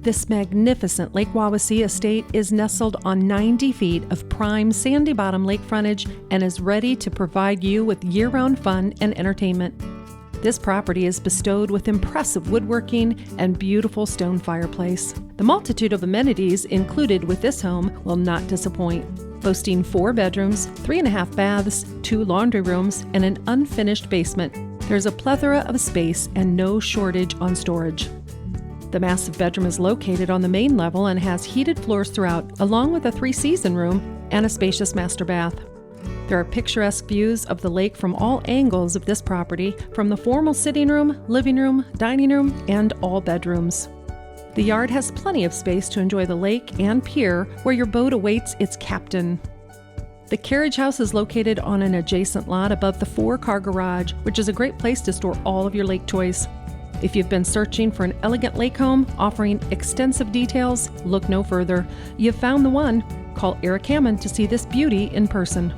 This magnificent Lake Wawasee estate is nestled on 90 feet of prime sandy bottom lake frontage and is ready to provide you with year-round fun and entertainment. This property is bestowed with impressive woodworking and beautiful stone fireplace. The multitude of amenities included with this home will not disappoint. Boasting 4 bedrooms, 3.5 baths, 2 laundry rooms, and an unfinished basement, there's a plethora of space and no shortage on storage. The massive bedroom is located on the main level and has heated floors throughout, along with a 3-season room and a spacious master bath. There are picturesque views of the lake from all angles of this property, from the formal sitting room, living room, dining room, and all bedrooms. The yard has plenty of space to enjoy the lake and pier where your boat awaits its captain. The carriage house is located on an adjacent lot above the 4-car garage, which is a great place to store all of your lake toys. If you've been searching for an elegant lake home offering extensive details, look no further. You've found the one. Call Eric Hammond to see this beauty in person.